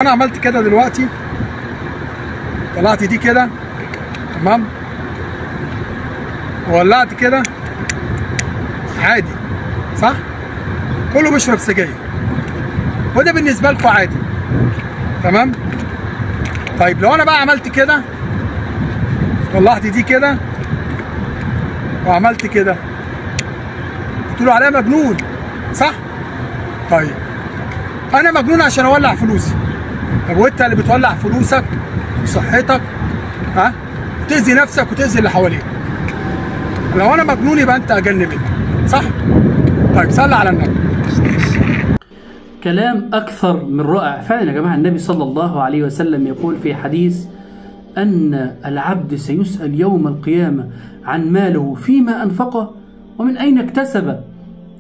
انا عملت كده دلوقتي، طلعت دي كده تمام، وولعت كده عادي، صح؟ كله بيشرب سجاير وده بالنسبه لكم عادي، تمام؟ طيب لو انا بقى عملت كده، طلعت دي كده وعملت كده، تقولوا عليا مجنون، صح؟ طيب انا مجنون عشان اولع فلوسي. طب وانت اللي بتولع فلوسك وصحتك، ها، تأذي نفسك وتأذي اللي حواليك. لو انا مجنون يبقى انت اجن مني، صح؟ طيب صلي على النبي. كلام أكثر من رائع فعلا يا جماعة. النبي صلى الله عليه وسلم يقول في حديث أن العبد سيسأل يوم القيامة عن ماله فيما أنفقه ومن أين اكتسبه.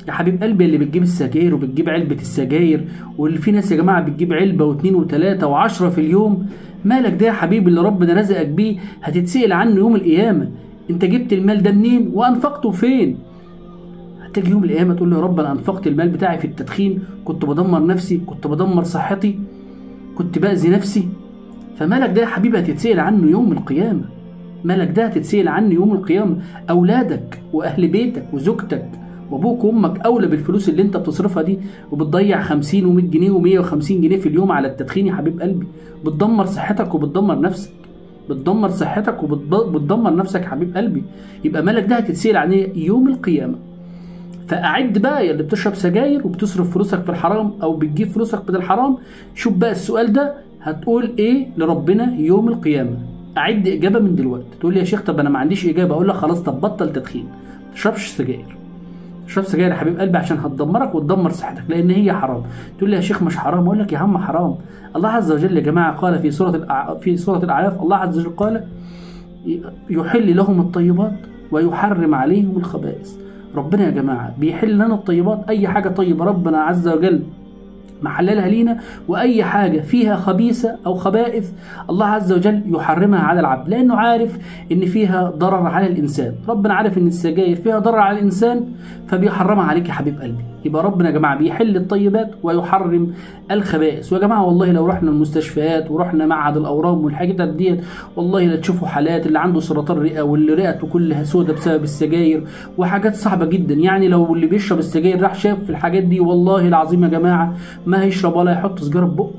يا حبيب قلبي اللي بتجيب السجاير وبتجيب علبة السجاير، واللي في ناس يا جماعة بتجيب علبة واثنين وثلاثة وعشرة في اليوم، مالك ده يا حبيبي اللي ربنا رزقك بيه؟ هتتسأل عنه يوم القيامة. انت جبت المال ده منين وأنفقته فين؟ هتيجي يوم القيامة تقول له يا رب أنا أنفقت المال بتاعي في التدخين، كنت بدمر نفسي، كنت بدمر صحتي، كنت بأذي نفسي. فمالك ده يا حبيبي هتتسأل عنه يوم القيامة. مالك ده هتتسأل عنه يوم القيامة. أولادك وأهل بيتك وزوجتك وابوك وامك اولى بالفلوس اللي انت بتصرفها دي، وبتضيع 50 و100 جنيه و150 جنيه في اليوم على التدخين يا حبيب قلبي. بتدمر صحتك وبتدمر نفسك، بتدمر صحتك وبتدمر نفسك يا حبيب قلبي. يبقى مالك ده هتتسأل عنه يوم القيامة. فأعد بقى يا اللي بتشرب سجاير وبتصرف فلوسك في الحرام او بتجيب فلوسك من الحرام، شوف بقى السؤال ده هتقول ايه لربنا يوم القيامة. أعد إجابة من دلوقتي. تقول لي يا شيخ طب انا ما عنديش إجابة، اقول لك خلاص طب بطل تدخين، ما تشربش سجاير. اشرب سجاير يا حبيب قلبي عشان هتدمرك وتدمر صحتك، لان هي حرام. تقول لي يا شيخ مش حرام، اقول لك يا عم حرام. الله عز وجل يا جماعه قال في سوره الاعراف، الله عز وجل قال يحل لهم الطيبات ويحرم عليهم الخبائث. ربنا يا جماعه بيحل لنا الطيبات، اي حاجه طيبه ربنا عز وجل محللها لينا، واي حاجه فيها خبيثه او خبائث الله عز وجل يحرمها على العبد، لانه عارف ان فيها ضرر على الانسان. ربنا عارف ان السجاير فيها ضرر على الانسان فبيحرمها عليك يا حبيب قلبي. يبقى ربنا يا جماعه بيحل الطيبات ويحرم الخبائث. ويا جماعه والله لو رحنا المستشفيات ورحنا معهد الاورام والحاجات ديت، والله لا تشوفوا حالات اللي عنده سرطان رئه واللي رئته كلها سودة بسبب السجاير، وحاجات صعبه جدا. يعني لو اللي بيشرب السجاير راح شاف في الحاجات دي، والله العظيم يا جماعه ما هيشرب ولا يحط سجارة في بقه.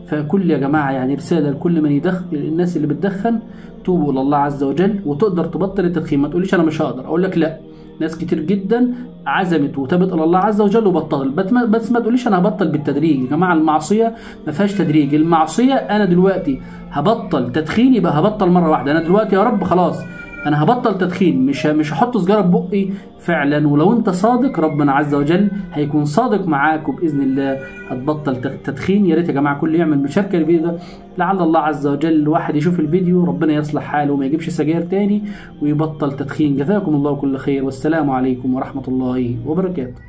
فكل يا جماعة يعني رسالة لكل من يدخن، الناس اللي بتدخن، توبوا لله عز وجل وتقدر تبطل التدخين. ما تقوليش أنا مش هقدر، أقول لك لا، ناس كتير جدا عزمت وتابت إلى الله عز وجل وبطل. بس ما تقوليش أنا هبطل بالتدريج. يا جماعة المعصية ما فيهاش تدريج. المعصية أنا دلوقتي هبطل تدخين يبقى هبطل مرة واحدة. أنا دلوقتي يا رب خلاص انا هبطل تدخين، مش هحط سجاره في بقي فعلا. ولو انت صادق ربنا عز وجل هيكون صادق معاك وباذن الله هتبطل تدخين. يا ريت يا جماعه كل يعمل مشاركه الفيديو ده، لعل الله عز وجل واحد يشوف الفيديو ربنا يصلح حاله وما يجيبش سجاير تاني ويبطل تدخين. جزاكم الله كل خير، والسلام عليكم ورحمه الله وبركاته.